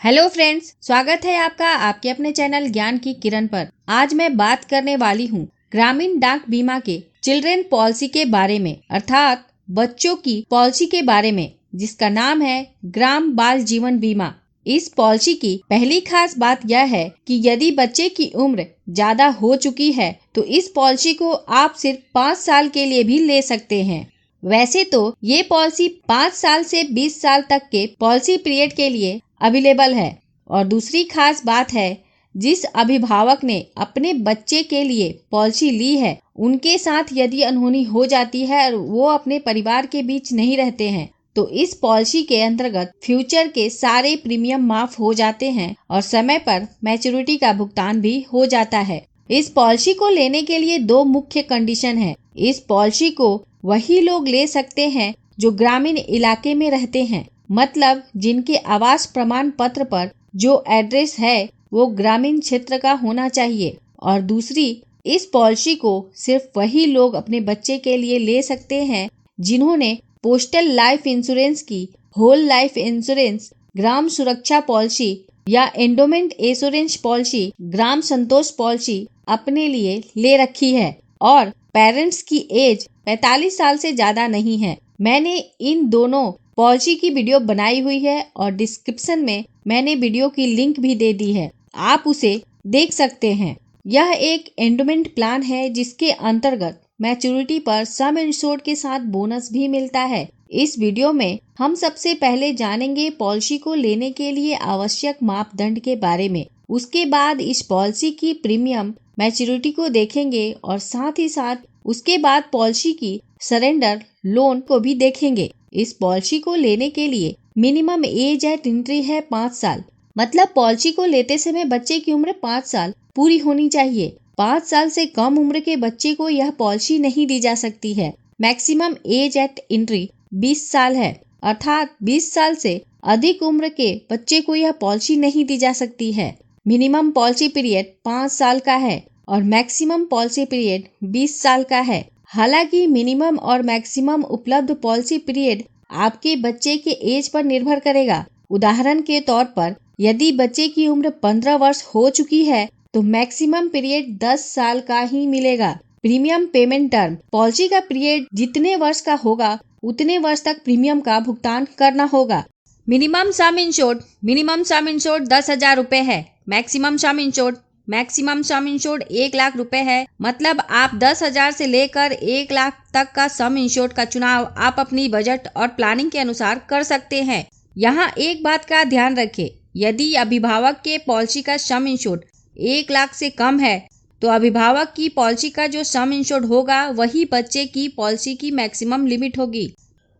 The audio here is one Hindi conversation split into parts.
हेलो फ्रेंड्स, स्वागत है आपका आपके अपने चैनल ज्ञान की किरण पर। आज मैं बात करने वाली हूँ ग्रामीण डाक बीमा के चिल्ड्रन पॉलिसी के बारे में, अर्थात बच्चों की पॉलिसी के बारे में, जिसका नाम है ग्राम बाल जीवन बीमा। इस पॉलिसी की पहली खास बात यह है कि यदि बच्चे की उम्र ज्यादा हो चुकी है तो इस पॉलिसी को आप सिर्फ 5 साल के लिए भी ले सकते हैं। वैसे तो ये पॉलिसी 5 साल से 20 साल तक के पॉलिसी पीरियड के लिए अवेलेबल है। और दूसरी खास बात है, जिस अभिभावक ने अपने बच्चे के लिए पॉलिसी ली है उनके साथ यदि अनहोनी हो जाती है और वो अपने परिवार के बीच नहीं रहते हैं तो इस पॉलिसी के अंतर्गत फ्यूचर के सारे प्रीमियम माफ हो जाते हैं और समय पर मैच्योरिटी का भुगतान भी हो जाता है। इस पॉलिसी को लेने के लिए 2 मुख्य कंडीशन है। इस पॉलिसी को वही लोग ले सकते हैं जो ग्रामीण इलाके में रहते हैं, मतलब जिनके आवास प्रमाण पत्र पर जो एड्रेस है वो ग्रामीण क्षेत्र का होना चाहिए। और दूसरी, इस पॉलिसी को सिर्फ वही लोग अपने बच्चे के लिए ले सकते हैं जिन्होंने पोस्टल लाइफ इंश्योरेंस की होल लाइफ इंश्योरेंस, ग्राम सुरक्षा पॉलिसी या एंडोमेंट इंश्योरेंस पॉलिसी, ग्राम संतोष पॉलिसी अपने लिए ले रखी है और पेरेंट्स की एज 45 साल से ज्यादा नहीं है। मैंने इन दोनों पॉलिसी की वीडियो बनाई हुई है और डिस्क्रिप्शन में मैंने वीडियो की लिंक भी दे दी है, आप उसे देख सकते हैं। यह एक एंडोमेंट प्लान है जिसके अंतर्गत मैच्योरिटी पर सम इंश्योर्ड के साथ बोनस भी मिलता है। इस वीडियो में हम सबसे पहले जानेंगे पॉलिसी को लेने के लिए आवश्यक मापदंड के बारे में। उसके बाद इस पॉलिसी की प्रीमियम मैच्योरिटी को देखेंगे और साथ ही साथ उसके बाद पॉलिसी की सरेंडर लोन को भी देखेंगे। इस पॉलिसी को लेने के लिए मिनिमम एज एट एंट्री है 5 साल, मतलब पॉलिसी को लेते समय बच्चे की उम्र 5 साल पूरी होनी चाहिए। 5 साल से कम उम्र के बच्चे को यह पॉलिसी नहीं दी जा सकती है। मैक्सिमम एज एट एंट्री 20 साल है, अर्थात 20 साल से अधिक उम्र के बच्चे को यह पॉलिसी नहीं दी जा सकती है। मिनिमम पॉलिसी पीरियड 5 साल का है और मैक्सिमम पॉलिसी पीरियड 20 साल का है। हालांकि मिनिमम और मैक्सिमम उपलब्ध पॉलिसी पीरियड आपके बच्चे के एज पर निर्भर करेगा। उदाहरण के तौर पर यदि बच्चे की उम्र 15 वर्ष हो चुकी है तो मैक्सिमम पीरियड 10 साल का ही मिलेगा। प्रीमियम पेमेंट टर्म, पॉलिसी का पीरियड जितने वर्ष का होगा उतने वर्ष तक प्रीमियम का भुगतान करना होगा। मिनिमम सम इंश्योर्ड 10,000 रुपए है। मैक्सिमम सम इंश्योर्ड 1 लाख रुपए है। मतलब आप 10,000 से लेकर 1 लाख तक का सम इंश्योर्ड का चुनाव आप अपनी बजट और प्लानिंग के अनुसार कर सकते हैं। यहाँ एक बात का ध्यान रखें, यदि अभिभावक के पॉलिसी का सम इंश्योर्ड 1 लाख से कम है तो अभिभावक की पॉलिसी का जो सम इंश्योर्ड होगा वही बच्चे की पॉलिसी की मैक्सिमम लिमिट होगी।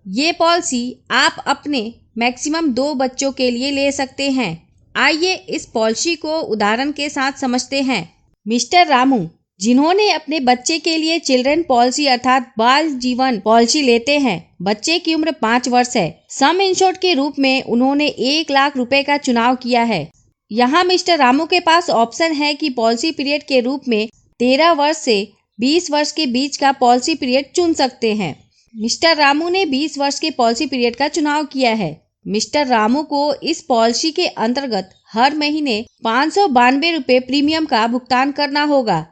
ये पॉलिसी आप अपने मैक्सिमम 2 बच्चों के लिए ले सकते हैं। आइए इस पॉलिसी को उदाहरण के साथ समझते हैं। मिस्टर रामू, जिन्होंने अपने बच्चे के लिए चिल्ड्रन पॉलिसी अर्थात बाल जीवन पॉलिसी लेते हैं, बच्चे की उम्र 5 वर्ष है। सम इंश्योर्ड के रूप में उन्होंने 1 लाख रुपए का चुनाव किया है। यहाँ मिस्टर रामू के पास ऑप्शन है कि पॉलिसी पीरियड के रूप में 13 वर्ष से 20 वर्ष के बीच का पॉलिसी पीरियड चुन सकते हैं। मिस्टर रामू ने 20 वर्ष के पॉलिसी पीरियड का चुनाव किया है। मिस्टर रामू को इस पॉलिसी के अंतर्गत हर महीने 592 रुपए प्रीमियम का भुगतान करना होगा।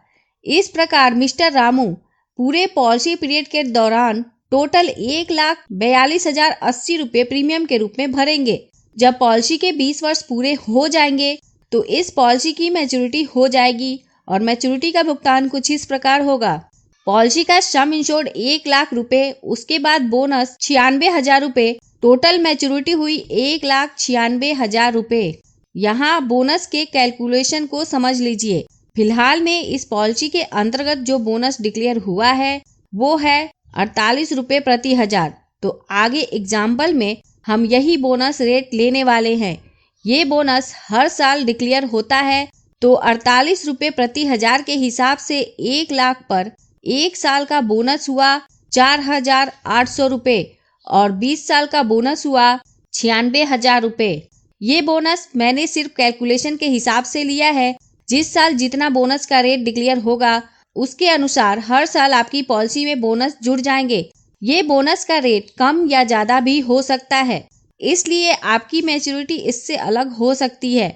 इस प्रकार मिस्टर रामू पूरे पॉलिसी पीरियड के दौरान टोटल 1,42,080 रुपए प्रीमियम के रूप में भरेंगे। जब पॉलिसी के 20 वर्ष पूरे हो जाएंगे तो इस पॉलिसी की मैच्योरिटी हो जाएगी और मैच्योरिटी का भुगतान कुछ इस प्रकार होगा। पॉलिसी का सम इंश्योर्ड 1 लाख रुपए, उसके बाद बोनस 96,000 रुपए, टोटल मैच्योरिटी हुई 1,96,000 रुपए। यहाँ बोनस के कैलकुलेशन को समझ लीजिए। फिलहाल में इस पॉलिसी के अंतर्गत जो बोनस डिक्लेयर हुआ है वो है 48 रुपए प्रति हजार। तो आगे एग्जाम्पल में हम यही बोनस रेट लेने वाले हैं। ये बोनस हर साल डिक्लेयर होता है तो 48 रुपए प्रति हजार के हिसाब से 1 लाख पर 1 साल का बोनस हुआ 4,800 रुपए और 20 साल का बोनस हुआ 96,000 रुपए। ये बोनस मैंने सिर्फ कैलकुलेशन के हिसाब से लिया है। जिस साल जितना बोनस का रेट डिक्लेयर होगा उसके अनुसार हर साल आपकी पॉलिसी में बोनस जुड़ जाएंगे। ये बोनस का रेट कम या ज्यादा भी हो सकता है। इसलिए आपकी मैच्योरिटी इससे अलग हो सकती है।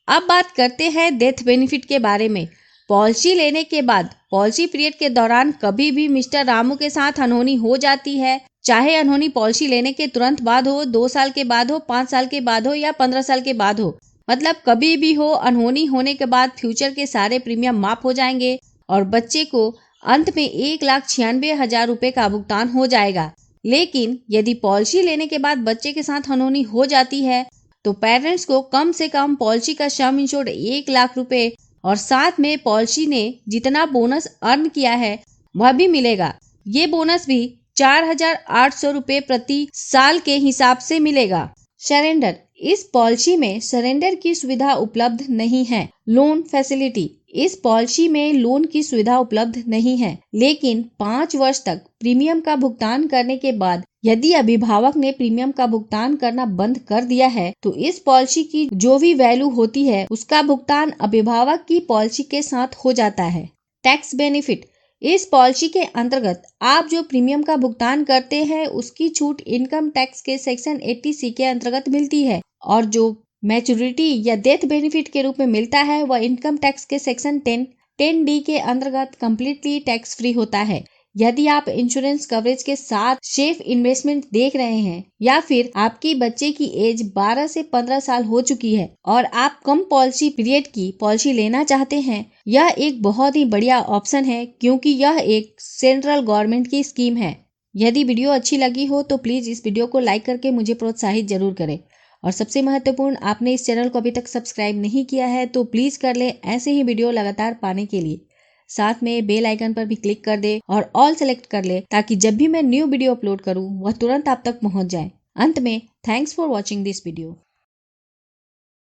अब बात करते हैं डेथ बेनिफिट के बारे में। पॉलिसी लेने के बाद पॉलिसी पीरियड के दौरान कभी भी मिस्टर रामू के साथ अनहोनी हो जाती है, चाहे अनहोनी पॉलिसी लेने के तुरंत बाद हो, 2 साल के बाद हो, 5 साल के बाद हो या 15 साल के बाद हो, मतलब कभी भी हो, अनहोनी होने के बाद फ्यूचर के सारे प्रीमियम माफ हो जाएंगे और बच्चे को अंत में 1,96,000 रुपए का भुगतान हो जाएगा। लेकिन यदि पॉलिसी लेने के बाद बच्चे के साथ अनहोनी हो जाती है तो पेरेंट्स को कम से कम पॉलिसी का सम इंश्योर्ड 1 लाख रुपए और साथ में पॉलिसी ने जितना बोनस अर्न किया है वह भी मिलेगा। ये बोनस भी 4,800 रुपए प्रति साल के हिसाब से मिलेगा। सरेंडर, इस पॉलिसी में सरेंडर की सुविधा उपलब्ध नहीं है। लोन फैसिलिटी, इस पॉलिसी में लोन की सुविधा उपलब्ध नहीं है, लेकिन 5 वर्ष तक प्रीमियम का भुगतान करने के बाद यदि अभिभावक ने प्रीमियम का भुगतान करना बंद कर दिया है तो इस पॉलिसी की जो भी वैल्यू होती है उसका भुगतान अभिभावक की पॉलिसी के साथ हो जाता है। टैक्स बेनिफिट, इस पॉलिसी के अंतर्गत आप जो प्रीमियम का भुगतान करते हैं उसकी छूट इनकम टैक्स के सेक्शन 80C के अंतर्गत मिलती है और जो मैच्योरिटी या डेथ बेनिफिट के रूप में मिलता है वह इनकम टैक्स के सेक्शन 10D के अंतर्गत कम्प्लीटली टैक्स फ्री होता है। यदि आप इंश्योरेंस कवरेज के साथ सेफ इन्वेस्टमेंट देख रहे हैं या फिर आपकी बच्चे की एज 12 से 15 साल हो चुकी है और आप कम पॉलिसी पीरियड की पॉलिसी लेना चाहते हैं, यह एक बहुत ही बढ़िया ऑप्शन है क्योंकि यह एक सेंट्रल गवर्नमेंट की स्कीम है। यदि वीडियो अच्छी लगी हो तो प्लीज इस वीडियो को लाइक करके मुझे प्रोत्साहित जरूर करें और सबसे महत्वपूर्ण, आपने इस चैनल को अभी तक सब्सक्राइब नहीं किया है तो प्लीज कर ले ऐसे ही वीडियो लगातार पाने के लिए। साथ में बेल आइकन पर भी क्लिक कर दे और ऑल सेलेक्ट कर ले ताकि जब भी मैं न्यू वीडियो अपलोड करूं वह तुरंत आप तक पहुंच जाए। अंत में thanks for watching this video.